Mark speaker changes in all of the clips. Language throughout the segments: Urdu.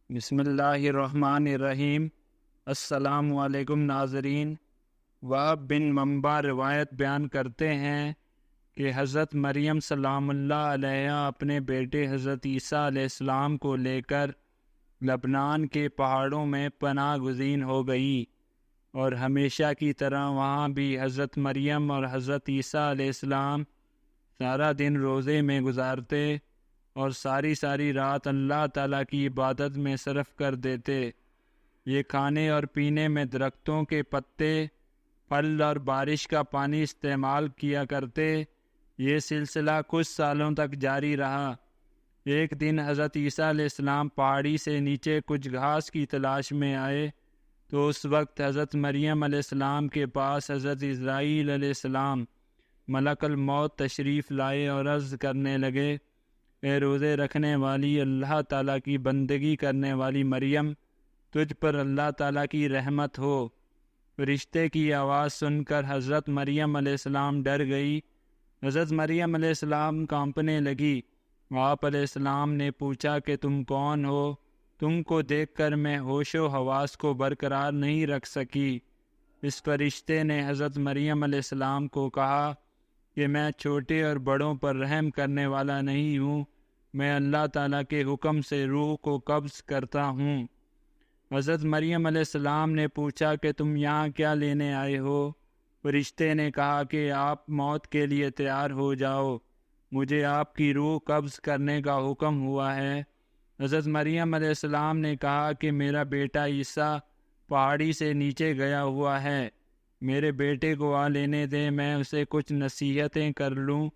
Speaker 1: بسم اللہ الرحمن الرحیم۔ السلام علیکم ناظرین۔ وہب بن منبع روایت بیان کرتے ہیں کہ حضرت مریم سلام اللہ علیہا اپنے بیٹے حضرت عیسیٰ علیہ السلام کو لے کر لبنان کے پہاڑوں میں پناہ گزین ہو گئی، اور ہمیشہ کی طرح وہاں بھی حضرت مریم اور حضرت عیسیٰ علیہ السلام سارا دن روزے میں گزارتے اور ساری رات اللہ تعالیٰ کی عبادت میں صرف کر دیتے۔ یہ کھانے اور پینے میں درختوں کے پتے، پھل اور بارش کا پانی استعمال کیا کرتے۔ یہ سلسلہ کچھ سالوں تک جاری رہا۔ ایک دن حضرت عیسیٰ علیہ السلام پہاڑی سے نیچے کچھ گھاس کی تلاش میں آئے تو اس وقت حضرت مریم علیہ السلام کے پاس حضرت اسرائیل علیہ السلام ملک الموت تشریف لائے اور عرض کرنے لگے، اے روزے رکھنے والی اللہ تعالیٰ کی بندگی کرنے والی مریم، تجھ پر اللہ تعالیٰ کی رحمت ہو۔ فرشتے کی آواز سن کر حضرت مریم علیہ السلام ڈر گئی۔ حضرت مریم علیہ السلام کانپنے لگی۔ آپ علیہ السلام نے پوچھا کہ تم کون ہو؟ تم کو دیکھ کر میں ہوش و حواس کو برقرار نہیں رکھ سکی۔ اس فرشتے نے حضرت مریم علیہ السلام کو کہا کہ میں چھوٹے اور بڑوں پر رحم کرنے والا نہیں ہوں، میں اللہ تعالیٰ کے حکم سے روح کو قبض کرتا ہوں۔ حضرت مریم علیہ السلام نے پوچھا کہ تم یہاں کیا لینے آئے ہو؟ فرشتے نے کہا کہ آپ موت کے لیے تیار ہو جاؤ، مجھے آپ کی روح قبض کرنے کا حکم ہوا ہے۔ حضرت مریم علیہ السلام نے کہا کہ میرا بیٹا عیسیٰ پہاڑی سے نیچے گیا ہوا ہے، میرے بیٹے کو آ لینے دیں، میں اسے کچھ نصیحتیں کر لوں۔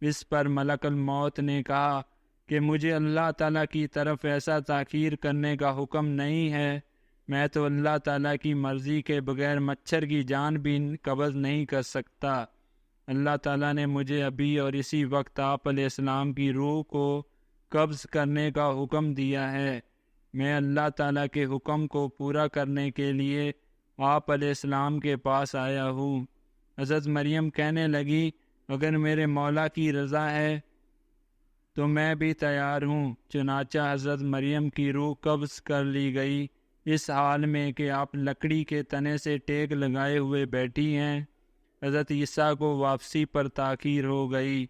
Speaker 1: اس پر ملک الموت نے کہا کہ مجھے اللہ تعالیٰ کی طرف ایسا تاخیر کرنے کا حکم نہیں ہے، میں تو اللہ تعالیٰ کی مرضی کے بغیر مچھر کی جان بھی قبض نہیں کر سکتا۔ اللہ تعالیٰ نے مجھے ابھی اور اسی وقت آپ علیہ السلام کی روح کو قبض کرنے کا حکم دیا ہے۔ میں اللہ تعالیٰ کے حکم کو پورا کرنے کے لیے آپ علیہ السلام کے پاس آیا ہوں۔ حضرت مریم کہنے لگی، اگر میرے مولا کی رضا ہے تو میں بھی تیار ہوں۔ چنانچہ حضرت مریم کی روح قبض کر لی گئی، اس حال میں کہ آپ لکڑی کے تنے سے ٹیک لگائے ہوئے بیٹھی ہیں۔ حضرت عیسیٰ کو واپسی پر تاخیر ہو گئی،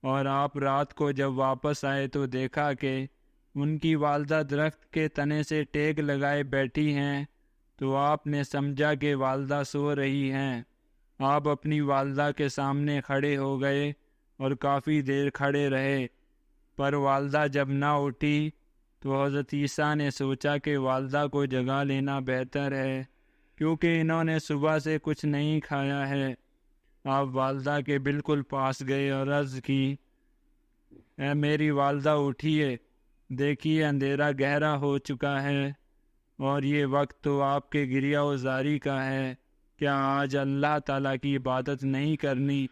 Speaker 1: اور آپ رات کو جب واپس آئے تو دیکھا کہ ان کی والدہ درخت کے تنے سے ٹیک لگائے بیٹھی ہیں، تو آپ نے سمجھا کہ والدہ سو رہی ہیں۔ آپ اپنی والدہ کے سامنے کھڑے ہو گئے اور کافی دیر کھڑے رہے، پر والدہ جب نہ اٹھی تو حضرت عیسیٰ نے سوچا کہ والدہ کو جگا لینا بہتر ہے، کیونکہ انہوں نے صبح سے کچھ نہیں کھایا ہے۔ آپ والدہ کے بالکل پاس گئے اور عرض کی، اے میری والدہ اٹھیے، دیکھیے اندھیرا گہرا ہو چکا ہے اور یہ وقت تو آپ کے گریہ و زاری کا ہے، کیا آج اللہ تعالیٰ کی عبادت نہیں کرنی؟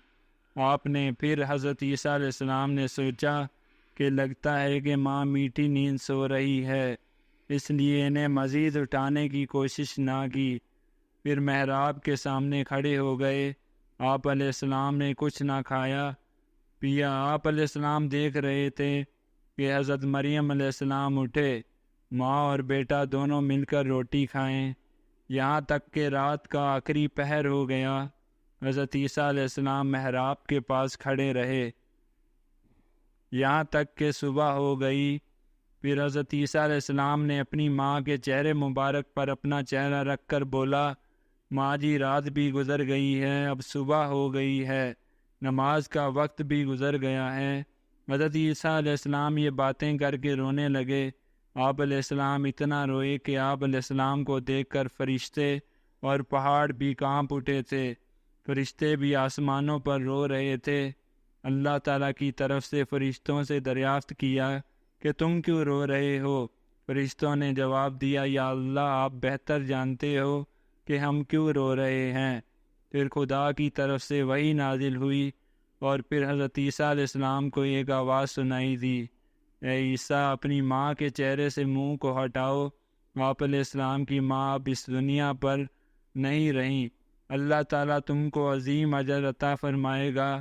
Speaker 1: آپ نے پھر حضرت عیسیٰ علیہ السلام نے سوچا کہ لگتا ہے کہ ماں میٹھی نیند سو رہی ہے، اس لیے انہیں مزید اٹھانے کی کوشش نہ کی۔ پھر محراب کے سامنے کھڑے ہو گئے۔ آپ علیہ السلام نے کچھ نہ کھایا پیا۔ آپ علیہ السلام دیکھ رہے تھے کہ حضرت مریم علیہ السلام اٹھے، ماں اور بیٹا دونوں مل کر روٹی کھائیں، یہاں تک کہ رات کا آخری پہر ہو گیا۔ حضرت عیسیٰ علیہ السلام محراب کے پاس کھڑے رہے یہاں تک کہ صبح ہو گئی۔ پھر حضرت عیسیٰ علیہ السلام نے اپنی ماں کے چہرے مبارک پر اپنا چہرہ رکھ کر بولا، ماں جی رات بھی گزر گئی ہے، اب صبح ہو گئی ہے، نماز کا وقت بھی گزر گیا ہے۔ حضرت عیسیٰ علیہ السلام یہ باتیں کر کے رونے لگے۔ آپ علیہ السلام اتنا روئے کہ آپ علیہ السلام کو دیکھ کر فرشتے اور پہاڑ بھی کانپ اٹھے تھے۔ فرشتے بھی آسمانوں پر رو رہے تھے۔ اللہ تعالیٰ کی طرف سے فرشتوں سے دریافت کیا کہ تم کیوں رو رہے ہو؟ فرشتوں نے جواب دیا، یا اللہ آپ بہتر جانتے ہو کہ ہم کیوں رو رہے ہیں۔ پھر خدا کی طرف سے وحی نازل ہوئی، اور پھر حضرت عیسیٰ علیہ السلام کو ایک آواز سنائی دی، اے عیسیٰ اپنی ماں کے چہرے سے منہ کو ہٹاؤ۔ آپ علیہ السلام کی ماں اب اس دنیا پر نہیں رہیں۔ اللہ تعالیٰ تم کو عظیم اجر عطا فرمائے گا،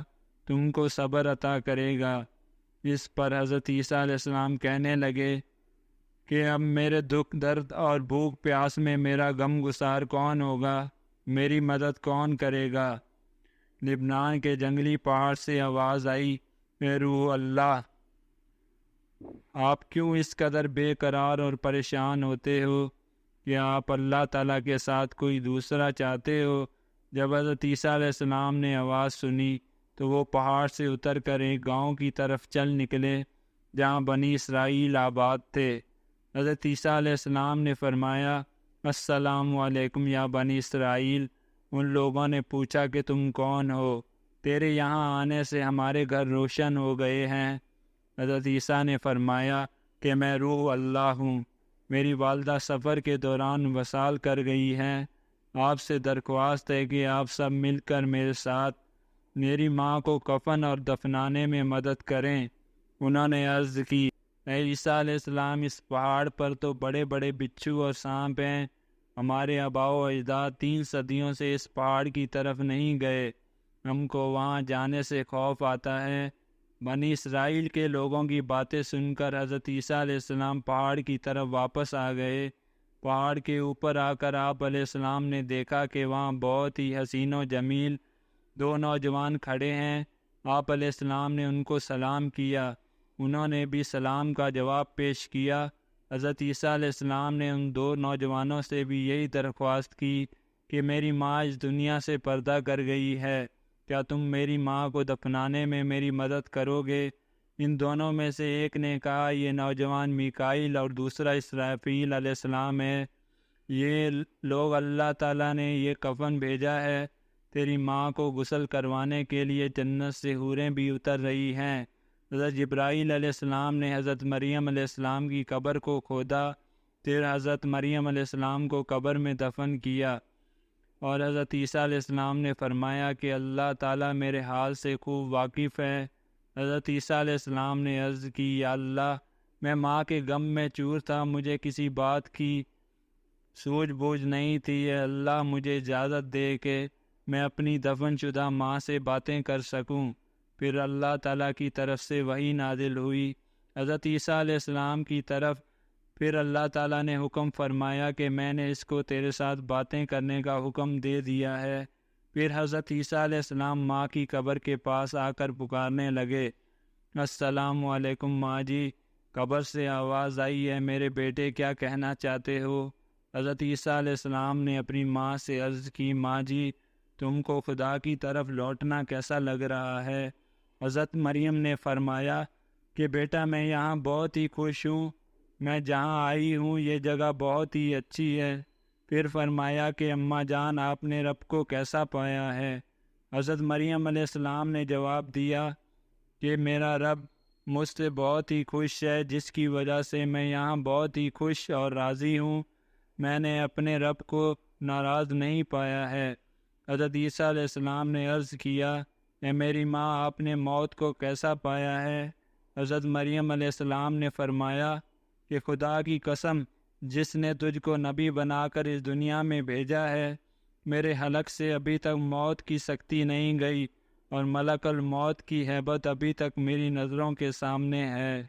Speaker 1: تم کو صبر عطا کرے گا۔ اس پر حضرت عیسیٰ علیہ السلام کہنے لگے کہ اب میرے دکھ درد اور بھوک پیاس میں میرا غم گسار کون ہوگا، میری مدد کون کرے گا؟ لبنان کے جنگلی پہاڑ سے آواز آئی، اے روح اللہ، آپ کیوں اس قدر بے قرار اور پریشان ہوتے ہو کہ آپ اللہ تعالیٰ کے ساتھ کوئی دوسرا چاہتے ہو؟ جب حضرت عیسیٰ علیہ السلام نے آواز سنی تو وہ پہاڑ سے اتر کر ایک گاؤں کی طرف چل نکلے جہاں بنی اسرائیل آباد تھے۔ حضرت عیسیٰ علیہ السلام نے فرمایا، السلام علیکم یا بنی اسرائیل۔ ان لوگوں نے پوچھا کہ تم کون ہو؟ تیرے یہاں آنے سے ہمارے گھر روشن ہو گئے ہیں۔ حضرت عیسیٰ نے فرمایا کہ میں روح اللہ ہوں، میری والدہ سفر کے دوران وصال کر گئی ہیں، آپ سے درخواست ہے کہ آپ سب مل کر میرے ساتھ میری ماں کو کفن اور دفنانے میں مدد کریں۔ انہوں نے عرض کی، اے عیسیٰ علیہ السلام، اس پہاڑ پر تو بڑے بڑے بچھو اور سانپ ہیں، ہمارے آباء و اجداد 3 صدیوں سے اس پہاڑ کی طرف نہیں گئے، ہم کو وہاں جانے سے خوف آتا ہے۔ بنی اسرائیل کے لوگوں کی باتیں سن کر حضرت عیسیٰ علیہ السلام پہاڑ کی طرف واپس آ گئے۔ پہاڑ کے اوپر آ کر آپ علیہ السلام نے دیکھا کہ وہاں بہت ہی حسین و جمیل 2 نوجوان کھڑے ہیں۔ آپ علیہ السلام نے ان کو سلام کیا، انہوں نے بھی سلام کا جواب پیش کیا۔ حضرت عیسیٰ علیہ السلام نے ان 2 نوجوانوں سے بھی یہی درخواست کی کہ میری ماں اس دنیا سے پردہ کر گئی ہے، کیا تم میری ماں کو دفنانے میں میری مدد کرو گے؟ ان دونوں میں سے ایک نے کہا، یہ نوجوان میکائیل اور دوسرا اسرافیل علیہ السلام ہے، یہ لوگ اللہ تعالیٰ نے یہ کفن بھیجا ہے، تیری ماں کو غسل کروانے کے لیے جنت سے حوریں بھی اتر رہی ہیں۔ حضرت جبرائیل علیہ السلام نے حضرت مریم علیہ السلام کی قبر کو کھودا، پھر حضرت مریم علیہ السلام کو قبر میں دفن کیا، اور حضرت عیسیٰ علیہ السلام نے فرمایا کہ اللہ تعالیٰ میرے حال سے خوب واقف ہے۔ حضرت عیسیٰ علیہ السلام نے عرض کی، یا اللہ، میں ماں کے غم میں چور تھا، مجھے کسی بات کی سوجھ بوجھ نہیں تھی، اے اللہ مجھے اجازت دے کہ میں اپنی دفن شدہ ماں سے باتیں کر سکوں۔ پھر اللہ تعالیٰ کی طرف سے وحی نازل ہوئی حضرت عیسیٰ علیہ السلام کی طرف، پھر اللہ تعالیٰ نے حکم فرمایا کہ میں نے اس کو تیرے ساتھ باتیں کرنے کا حکم دے دیا ہے۔ پھر حضرت عیسیٰ علیہ السلام ماں کی قبر کے پاس آ کر پکارنے لگے، السلام علیکم ماں جی۔ قبر سے آواز آئی، ہے میرے بیٹے، کیا کہنا چاہتے ہو؟ حضرت عیسیٰ علیہ السلام نے اپنی ماں سے عرض کی، ماں جی، تم کو خدا کی طرف لوٹنا کیسا لگ رہا ہے؟ حضرت مریم نے فرمایا کہ بیٹا، میں یہاں بہت ہی خوش ہوں، میں جہاں آئی ہوں یہ جگہ بہت ہی اچھی ہے۔ پھر فرمایا کہ اماں جان، آپ نے رب کو کیسا پایا ہے؟ حضرت مریم علیہ السلام نے جواب دیا کہ میرا رب مجھ سے بہت ہی خوش ہے، جس کی وجہ سے میں یہاں بہت ہی خوش اور راضی ہوں، میں نے اپنے رب کو ناراض نہیں پایا ہے۔ حضرت عیسیٰ علیہ السلام نے عرض کیا، اے میری ماں، آپ نے موت کو کیسا پایا ہے؟ حضرت مریم علیہ السلام نے فرمایا کہ خدا کی قسم، جس نے تجھ کو نبی بنا کر اس دنیا میں بھیجا ہے، میرے حلق سے ابھی تک موت کی سختی نہیں گئی، اور ملک الموت کی ہیبت ابھی تک میری نظروں کے سامنے ہے۔